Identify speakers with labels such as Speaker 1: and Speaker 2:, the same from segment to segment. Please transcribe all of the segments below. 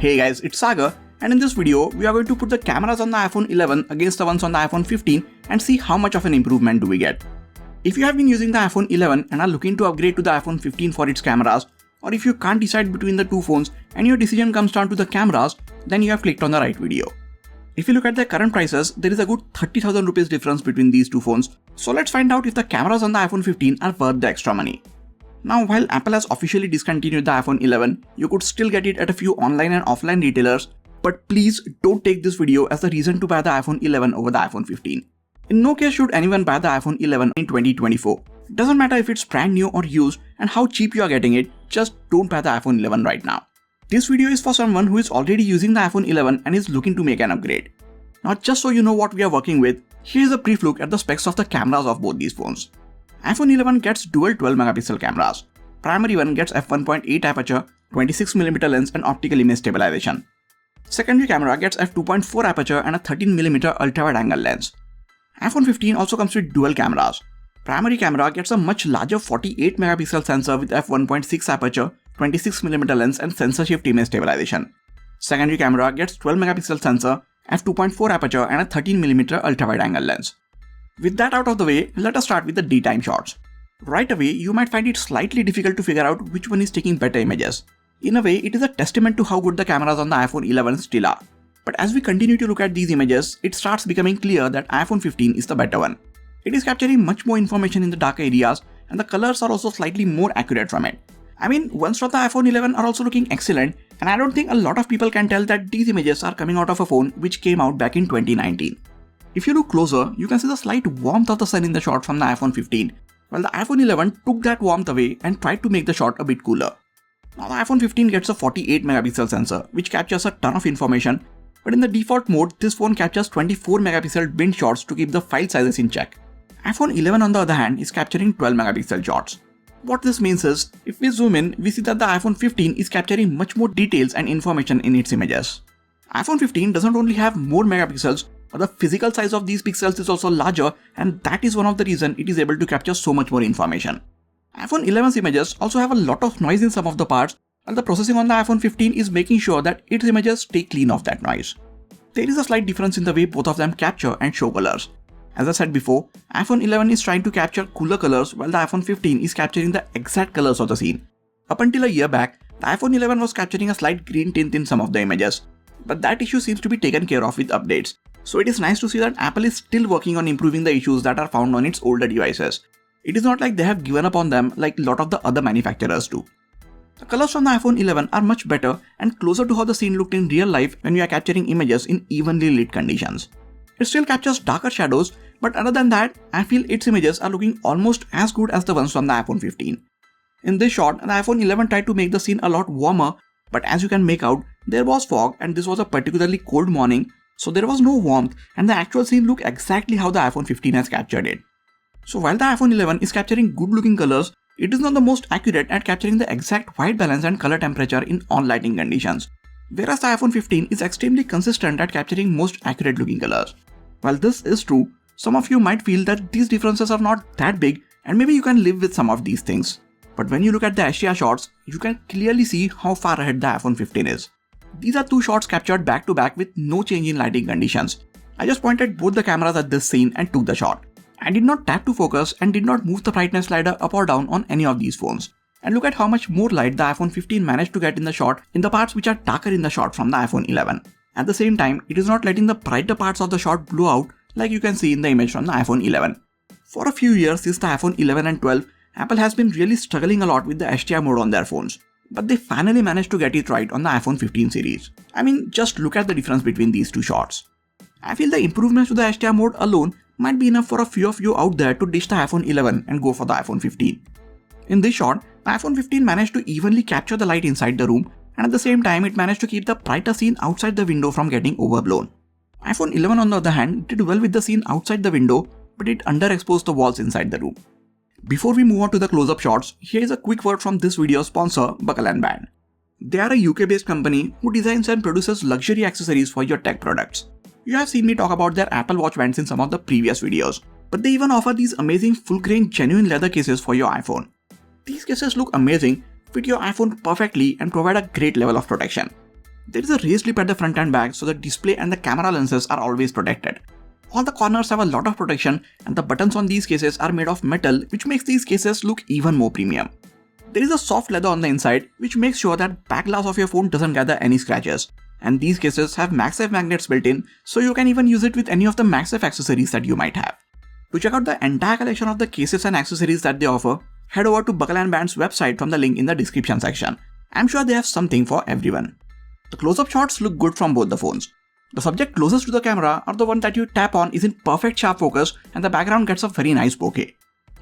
Speaker 1: Hey guys, it's Sagar, and in this video, we are going to put the cameras on the iPhone 11 against the ones on the iPhone 15 and see how much of an improvement do we get. If you have been using the iPhone 11 and are looking to upgrade to the iPhone 15 for its cameras, or if you can't decide between the two phones and your decision comes down to the cameras, then you have clicked on the right video. If you look at their current prices, there is a good 30,000 rupees difference between these two phones, so let's find out if the cameras on the iPhone 15 are worth the extra money. Now, while Apple has officially discontinued the iPhone 11, you could still get it at a few online and offline retailers, but please don't take this video as the reason to buy the iPhone 11 over the iPhone 15. In no case should anyone buy the iPhone 11 in 2024. It doesn't matter if it's brand new or used and how cheap you are getting it, just don't buy the iPhone 11 right now. This video is for someone who is already using the iPhone 11 and is looking to make an upgrade. Now, just so you know what we are working with, here is a brief look at the specs of the cameras of both these phones. iPhone 11 gets dual 12MP cameras. Primary one gets f1.8 aperture, 26mm lens and optical image stabilization. Secondary camera gets f2.4 aperture and a 13mm ultra-wide-angle lens. iPhone 15 also comes with dual cameras. Primary camera gets a much larger 48MP sensor with f1.6 aperture, 26mm lens and sensor shift image stabilization. Secondary camera gets 12MP sensor, f2.4 aperture and a 13mm ultra-wide-angle lens. With that out of the way, let us start with the daytime shots. Right away, you might find it slightly difficult to figure out which one is taking better images. In a way, it is a testament to how good the cameras on the iPhone 11 still are. But as we continue to look at these images, it starts becoming clear that iPhone 15 is the better one. It is capturing much more information in the darker areas and the colors are also slightly more accurate from it. I mean, ones from the iPhone 11 are also looking excellent, and I don't think a lot of people can tell that these images are coming out of a phone which came out back in 2019. If you look closer, you can see the slight warmth of the sun in the shot from the iPhone 15, while the iPhone 11 took that warmth away and tried to make the shot a bit cooler. Now the iPhone 15 gets a 48MP sensor, which captures a ton of information, but in the default mode, this phone captures 24MP bin shots to keep the file sizes in check. iPhone 11 on the other hand is capturing 12MP shots. What this means is, if we zoom in, we see that the iPhone 15 is capturing much more details and information in its images. iPhone 15 doesn't only have more megapixels, but the physical size of these pixels is also larger, and that is one of the reasons it is able to capture so much more information. iPhone 11's images also have a lot of noise in some of the parts, while the processing on the iPhone 15 is making sure that its images stay clean of that noise. There is a slight difference in the way both of them capture and show colors. As I said before, iPhone 11 is trying to capture cooler colors while the iPhone 15 is capturing the exact colors of the scene. Up until a year back, the iPhone 11 was capturing a slight green tint in some of the images, but that issue seems to be taken care of with updates. So it is nice to see that Apple is still working on improving the issues that are found on its older devices. It is not like they have given up on them like a lot of the other manufacturers do. The colors from the iPhone 11 are much better and closer to how the scene looked in real life when we are capturing images in evenly lit conditions. It still captures darker shadows, but other than that, I feel its images are looking almost as good as the ones from the iPhone 15. In this shot, the iPhone 11 tried to make the scene a lot warmer, but as you can make out, there was fog and this was a particularly cold morning, so there was no warmth and the actual scene looked exactly how the iPhone 15 has captured it. So while the iPhone 11 is capturing good looking colors, it is not the most accurate at capturing the exact white balance and color temperature in all lighting conditions, whereas the iPhone 15 is extremely consistent at capturing most accurate looking colors. While this is true, some of you might feel that these differences are not that big and maybe you can live with some of these things. But when you look at the HDR shots, you can clearly see how far ahead the iPhone 15 is. These are two shots captured back to back with no change in lighting conditions. I just pointed both the cameras at this scene and took the shot. I did not tap to focus and did not move the brightness slider up or down on any of these phones. And look at how much more light the iPhone 15 managed to get in the shot in the parts which are darker in the shot from the iPhone 11. At the same time, it is not letting the brighter parts of the shot blow out like you can see in the image from the iPhone 11. For a few years since the iPhone 11 and 12, Apple has been really struggling a lot with the HDR mode on their phones. But they finally managed to get it right on the iPhone 15 series. I mean, just look at the difference between these two shots. I feel the improvements to the HDR mode alone might be enough for a few of you out there to ditch the iPhone 11 and go for the iPhone 15. In this shot, the iPhone 15 managed to evenly capture the light inside the room, and at the same time it managed to keep the brighter scene outside the window from getting overblown. iPhone 11 on the other hand did well with the scene outside the window, but it underexposed the walls inside the room. Before we move on to the close-up shots, here is a quick word from this video's sponsor, Buckle & Band. They are a UK-based company who designs and produces luxury accessories for your tech products. You have seen me talk about their Apple Watch bands in some of the previous videos, but they even offer these amazing full-grain genuine leather cases for your iPhone. These cases look amazing, fit your iPhone perfectly and provide a great level of protection. There is a raised lip at the front and back, so the display and the camera lenses are always protected. All the corners have a lot of protection, and the buttons on these cases are made of metal, which makes these cases look even more premium. There is a soft leather on the inside, which makes sure that back glass of your phone doesn't gather any scratches. And these cases have MagSafe magnets built in, so you can even use it with any of the MagSafe accessories that you might have. To check out the entire collection of the cases and accessories that they offer, head over to Buckle & Band's website from the link in the description section. I'm sure they have something for everyone. The close-up shots look good from both the phones. The subject closest to the camera or the one that you tap on is in perfect sharp focus, and the background gets a very nice bokeh.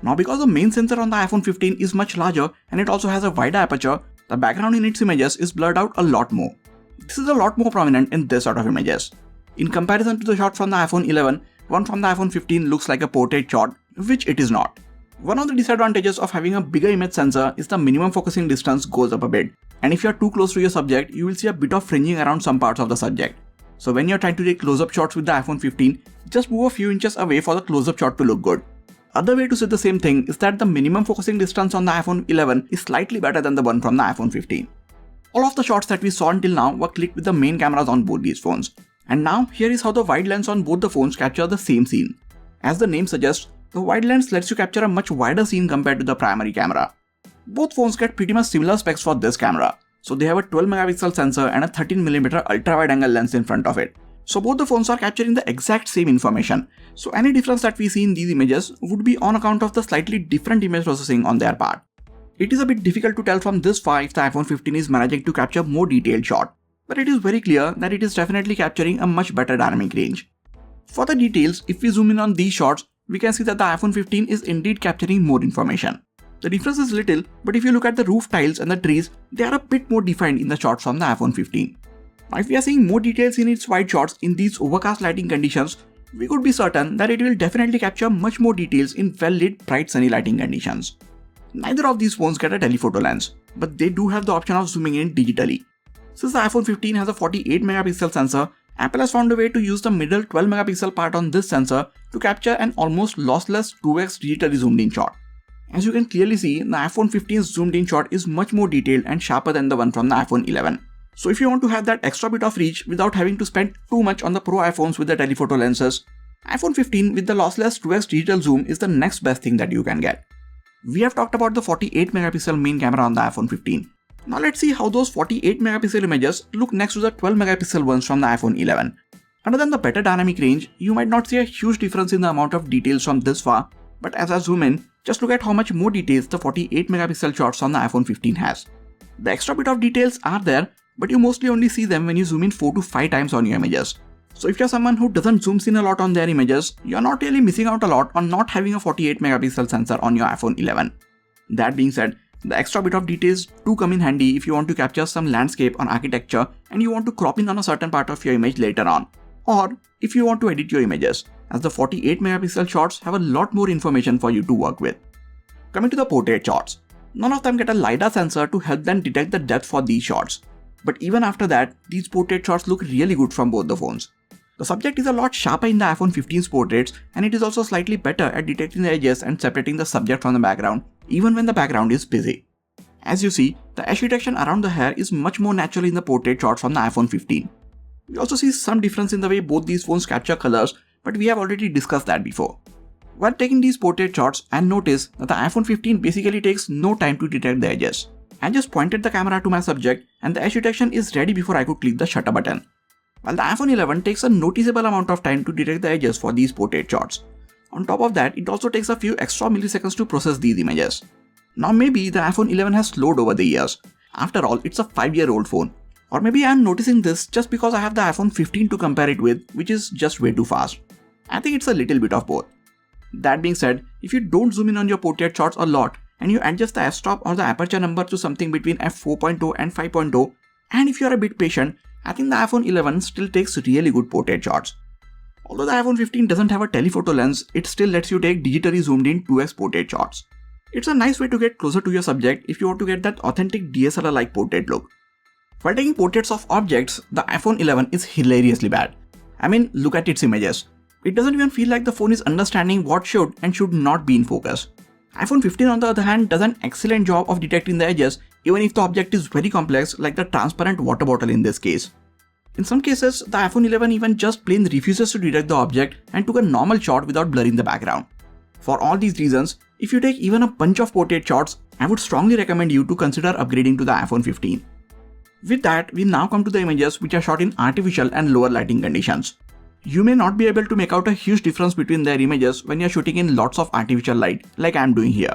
Speaker 1: Now because the main sensor on the iPhone 15 is much larger and it also has a wider aperture, the background in its images is blurred out a lot more. This is a lot more prominent in this sort of images. In comparison to the shot from the iPhone 11, one from the iPhone 15 looks like a portrait shot, which it is not. One of the disadvantages of having a bigger image sensor is the minimum focusing distance goes up a bit, and if you are too close to your subject, you will see a bit of fringing around some parts of the subject. So when you are trying to take close-up shots with the iPhone 15, just move a few inches away for the close-up shot to look good. Other way to say the same thing is that the minimum focusing distance on the iPhone 11 is slightly better than the one from the iPhone 15. All of the shots that we saw until now were clicked with the main cameras on both these phones. And now here is how the wide lens on both the phones capture the same scene. As the name suggests, the wide lens lets you capture a much wider scene compared to the primary camera. Both phones get pretty much similar specs for this camera. So they have a 12 megapixel sensor and a 13mm ultra wide angle lens in front of it. So both the phones are capturing the exact same information. So any difference that we see in these images would be on account of the slightly different image processing on their part. It is a bit difficult to tell from this far if the iPhone 15 is managing to capture more detailed shot, but it is very clear that it is definitely capturing a much better dynamic range. For the details, if we zoom in on these shots, we can see that the iPhone 15 is indeed capturing more information. The difference is little, but if you look at the roof tiles and the trees, they are a bit more defined in the shots from the iPhone 15. Now if we are seeing more details in its wide shots in these overcast lighting conditions, we could be certain that it will definitely capture much more details in well-lit bright sunny lighting conditions. Neither of these phones get a telephoto lens, but they do have the option of zooming in digitally. Since the iPhone 15 has a 48 megapixel sensor, Apple has found a way to use the middle 12 megapixel part on this sensor to capture an almost lossless 2x digitally zoomed in shot. As you can clearly see, the iPhone 15's zoomed in shot is much more detailed and sharper than the one from the iPhone 11. So if you want to have that extra bit of reach without having to spend too much on the Pro iPhones with the telephoto lenses, iPhone 15 with the lossless 2x digital zoom is the next best thing that you can get. We have talked about the 48 megapixel main camera on the iPhone 15. Now let's see how those 48 megapixel images look next to the 12 megapixel ones from the iPhone 11. Other than the better dynamic range, you might not see a huge difference in the amount of details from this far, but as I zoom in, just look at how much more details the 48 megapixel shots on the iPhone 15 has. The extra bit of details are there, but you mostly only see them when you zoom in 4 to 5 times on your images. So if you're someone who doesn't zoom in a lot on their images, you're not really missing out a lot on not having a 48 megapixel sensor on your iPhone 11. That being said, the extra bit of details do come in handy if you want to capture some landscape or architecture and you want to crop in on a certain part of your image later on. Or if you want to edit your images, as the 48 megapixel shots have a lot more information for you to work with. Coming to the portrait shots, none of them get a LiDAR sensor to help them detect the depth for these shots. But even after that, these portrait shots look really good from both the phones. The subject is a lot sharper in the iPhone 15's portraits, and it is also slightly better at detecting the edges and separating the subject from the background, even when the background is busy. As you see, the edge detection around the hair is much more natural in the portrait shots on the iPhone 15. We also see some difference in the way both these phones capture colors, but we have already discussed that before. While taking these portrait shots, I noticed that the iPhone 15 basically takes no time to detect the edges. I just pointed the camera to my subject and the edge detection is ready before I could click the shutter button. While the iPhone 11 takes a noticeable amount of time to detect the edges for these portrait shots. On top of that, it also takes a few extra milliseconds to process these images. Now maybe the iPhone 11 has slowed over the years. After all, it's a 5-year-old phone. Or maybe I am noticing this just because I have the iPhone 15 to compare it with, which is just way too fast. I think it's a little bit of both. That being said, if you don't zoom in on your portrait shots a lot and you adjust the f-stop or the aperture number to something between f4.0 and 5.0, and if you are a bit patient, I think the iPhone 11 still takes really good portrait shots. Although the iPhone 15 doesn't have a telephoto lens, it still lets you take digitally zoomed in 2x portrait shots. It's a nice way to get closer to your subject if you want to get that authentic DSLR-like portrait look. While taking portraits of objects, the iPhone 11 is hilariously bad. I mean, look at its images. It doesn't even feel like the phone is understanding what should and should not be in focus. iPhone 15 on the other hand does an excellent job of detecting the edges even if the object is very complex, like the transparent water bottle in this case. In some cases, the iPhone 11 even just plain refuses to detect the object and took a normal shot without blurring the background. For all these reasons, if you take even a bunch of portrait shots, I would strongly recommend you to consider upgrading to the iPhone 15. With that, we now come to the images which are shot in artificial and lower lighting conditions. You may not be able to make out a huge difference between their images when you are shooting in lots of artificial light, like I am doing here.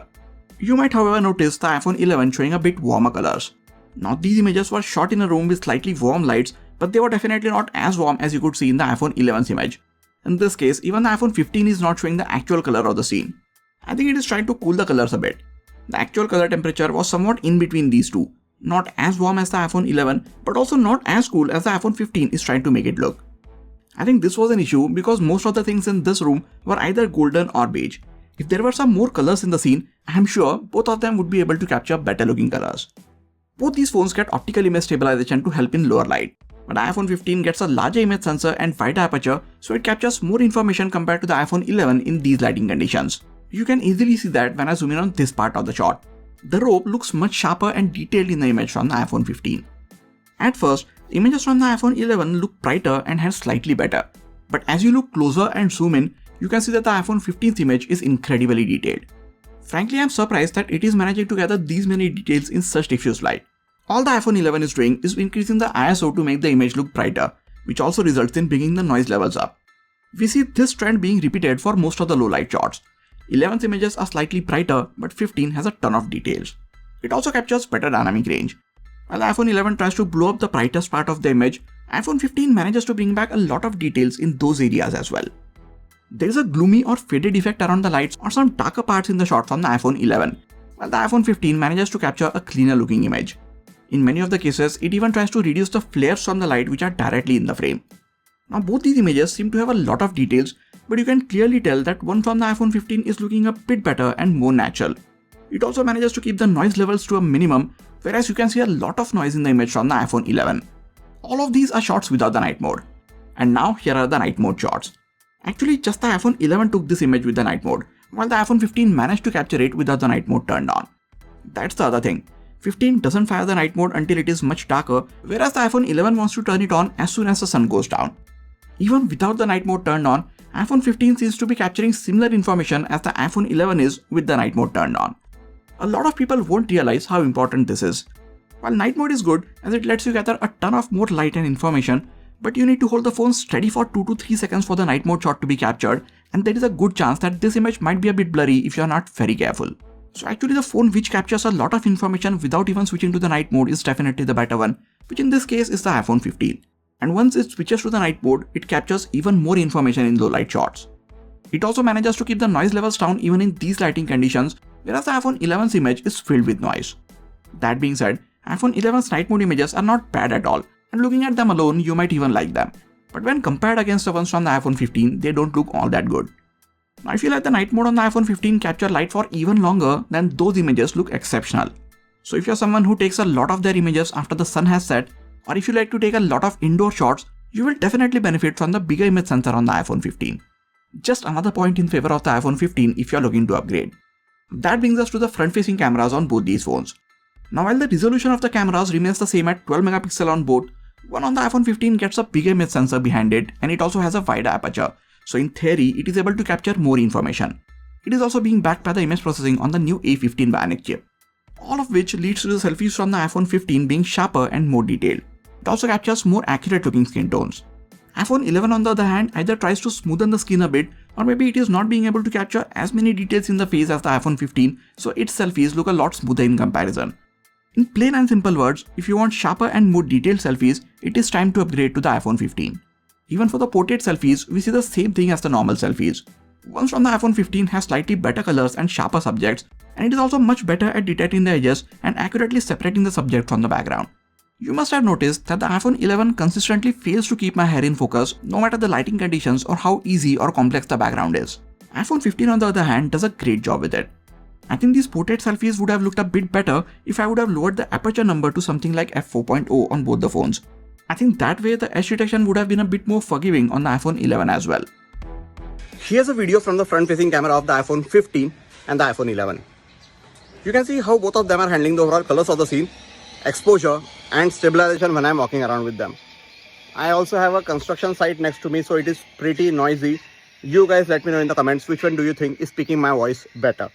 Speaker 1: You might however notice the iPhone 11 showing a bit warmer colors. Now these images were shot in a room with slightly warm lights, but they were definitely not as warm as you could see in the iPhone 11's image. In this case, even the iPhone 15 is not showing the actual color of the scene. I think it is trying to cool the colors a bit. The actual color temperature was somewhat in between these two. Not as warm as the iPhone 11, but also not as cool as the iPhone 15 is trying to make it look. I think this was an issue because most of the things in this room were either golden or beige. If there were some more colors in the scene, I am sure both of them would be able to capture better looking colors. Both these phones get optical image stabilization to help in lower light, but iPhone 15 gets a larger image sensor and wider aperture, so it captures more information compared to the iPhone 11 in these lighting conditions. You can easily see that when I zoom in on this part of the shot. The rope looks much sharper and detailed in the image from the iPhone 15. At first, the images from the iPhone 11 look brighter and hence slightly better, but as you look closer and zoom in, you can see that the iPhone 15's image is incredibly detailed. Frankly, I am surprised that it is managing to gather these many details in such diffuse light. All the iPhone 11 is doing is increasing the ISO to make the image look brighter, which also results in bringing the noise levels up. We see this trend being repeated for most of the low light shots. 11's images are slightly brighter, but 15 has a ton of details. It also captures better dynamic range. While the iPhone 11 tries to blow up the brightest part of the image, iPhone 15 manages to bring back a lot of details in those areas as well. There is a gloomy or faded effect around the lights or some darker parts in the shot from the iPhone 11, while the iPhone 15 manages to capture a cleaner looking image. In many of the cases, it even tries to reduce the flares from the light which are directly in the frame. Now both these images seem to have a lot of details, but you can clearly tell that one from the iPhone 15 is looking a bit better and more natural. It also manages to keep the noise levels to a minimum, whereas you can see a lot of noise in the image from the iPhone 11. All of these are shots without the night mode. And now here are the night mode shots. Actually, just the iPhone 11 took this image with the night mode, while the iPhone 15 managed to capture it without the night mode turned on. That's the other thing. 15 doesn't fire the night mode until it is much darker, whereas the iPhone 11 wants to turn it on as soon as the sun goes down. Even without the night mode turned on, iPhone 15 seems to be capturing similar information as the iPhone 11 is with the night mode turned on. A lot of people won't realize how important this is. While night mode is good as it lets you gather a ton of more light and information, but you need to hold the phone steady for 2 to 3 seconds for the night mode shot to be captured, and there is a good chance that this image might be a bit blurry if you are not very careful. So actually the phone which captures a lot of information without even switching to the night mode is definitely the better one, which in this case is the iPhone 15. And once it switches to the night mode, it captures even more information in low light shots. It also manages to keep the noise levels down even in these lighting conditions, whereas the iPhone 11's image is filled with noise. That being said, iPhone 11's night mode images are not bad at all, and looking at them alone you might even like them. But when compared against the ones from the iPhone 15, they don't look all that good. Now I feel like the night mode on the iPhone 15 capture light for even longer, then those images look exceptional. So if you're someone who takes a lot of their images after the sun has set, or if you like to take a lot of indoor shots, you will definitely benefit from the bigger image sensor on the iPhone 15. Just another point in favor of the iPhone 15 if you're looking to upgrade. That brings us to the front-facing cameras on both these phones. Now while the resolution of the cameras remains the same at 12 megapixel on both, one on the iPhone 15 gets a bigger image sensor behind it and it also has a wider aperture, so in theory it is able to capture more information. It is also being backed by the image processing on the new A15 Bionic chip. All of which leads to the selfies from the iPhone 15 being sharper and more detailed. It also captures more accurate looking skin tones. iPhone 11 on the other hand either tries to smoothen the skin a bit, or maybe it is not being able to capture as many details in the face as the iPhone 15, so its selfies look a lot smoother in comparison. In plain and simple words, if you want sharper and more detailed selfies, it is time to upgrade to the iPhone 15. Even for the portrait selfies, we see the same thing as the normal selfies. Ones from the iPhone 15 has slightly better colors and sharper subjects, and it is also much better at detecting the edges and accurately separating the subject from the background. You must have noticed that the iPhone 11 consistently fails to keep my hair in focus no matter the lighting conditions or how easy or complex the background is. iPhone 15 on the other hand does a great job with it. I think these portrait selfies would have looked a bit better if I would have lowered the aperture number to something like f4.0 on both the phones. I think that way the edge detection would have been a bit more forgiving on the iPhone 11 as well. Here's a video from the front-facing camera of the iPhone 15.
Speaker 2: and the iPhone 11. You can see how both of them are handling the overall colors of the scene, exposure and stabilization when I'm walking around with them. I also have a construction site next to me, so it is pretty noisy. You guys let me know in the comments which one do you think is speaking my voice better.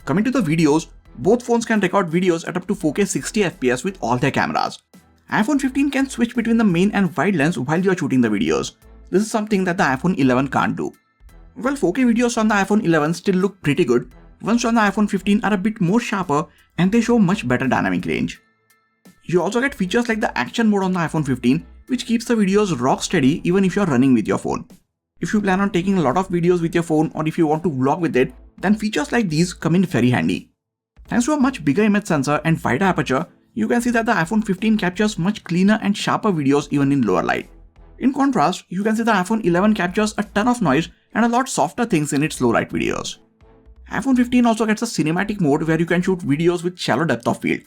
Speaker 1: Coming to the videos, both phones can record videos at up to 4K 60fps with all their cameras. iPhone 15 can switch between the main and wide lens while you are shooting the videos. This is something that the iPhone 11 can't do. Well, 4K videos on the iPhone 11 still look pretty good. Ones on the iPhone 15 are a bit more sharper and they show much better dynamic range. You also get features like the action mode on the iPhone 15, which keeps the videos rock steady even if you are running with your phone. If you plan on taking a lot of videos with your phone or if you want to vlog with it, then features like these come in very handy. Thanks to a much bigger image sensor and wider aperture, you can see that the iPhone 15 captures much cleaner and sharper videos even in lower light. In contrast, you can see the iPhone 11 captures a ton of noise and a lot softer things in its low light videos. iPhone 15 also gets a cinematic mode where you can shoot videos with shallow depth of field.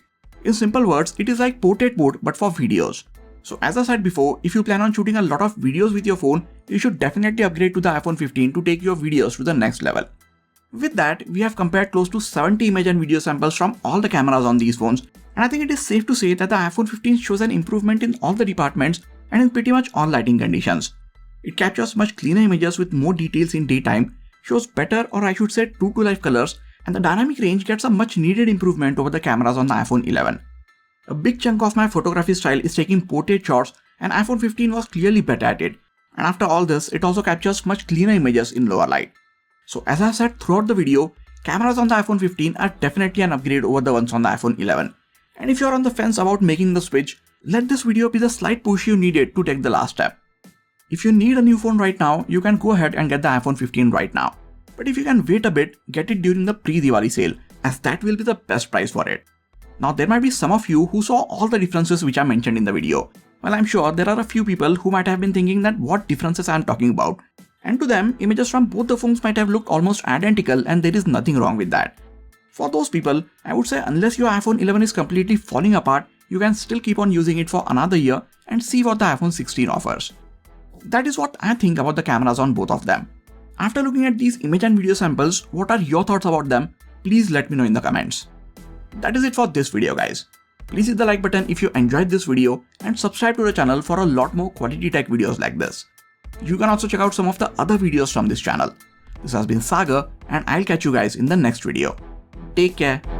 Speaker 1: In simple words, it is like portrait mode but for videos. So as I said before, if you plan on shooting a lot of videos with your phone, you should definitely upgrade to the iPhone 15 to take your videos to the next level. With that, we have compared close to 70 image and video samples from all the cameras on these phones, and I think it is safe to say that the iPhone 15 shows an improvement in all the departments and in pretty much all lighting conditions. It captures much cleaner images with more details in daytime, shows better or I should say true to life colors, and the dynamic range gets a much needed improvement over the cameras on the iPhone 11. A big chunk of my photography style is taking portrait shots and iPhone 15 was clearly better at it. And after all this, it also captures much cleaner images in lower light. So as I said throughout the video, cameras on the iPhone 15 are definitely an upgrade over the ones on the iPhone 11. And if you are on the fence about making the switch, let this video be the slight push you needed to take the last step. If you need a new phone right now, you can go ahead and get the iPhone 15 right now. But if you can wait a bit, get it during the pre-Diwali sale, as that will be the best price for it. Now there might be some of you who saw all the differences which I mentioned in the video. Well, I'm sure there are a few people who might have been thinking that what differences I am talking about. And to them, images from both the phones might have looked almost identical and there is nothing wrong with that. For those people, I would say unless your iPhone 11 is completely falling apart, you can still keep on using it for another year and see what the iPhone 16 offers. That is what I think about the cameras on both of them. After looking at these image and video samples, what are your thoughts about them? Please let me know in the comments. That is it for this video guys. Please hit the like button if you enjoyed this video and subscribe to the channel for a lot more quality tech videos like this. You can also check out some of the other videos from this channel. This has been Sagar and I'll catch you guys in the next video. Take care.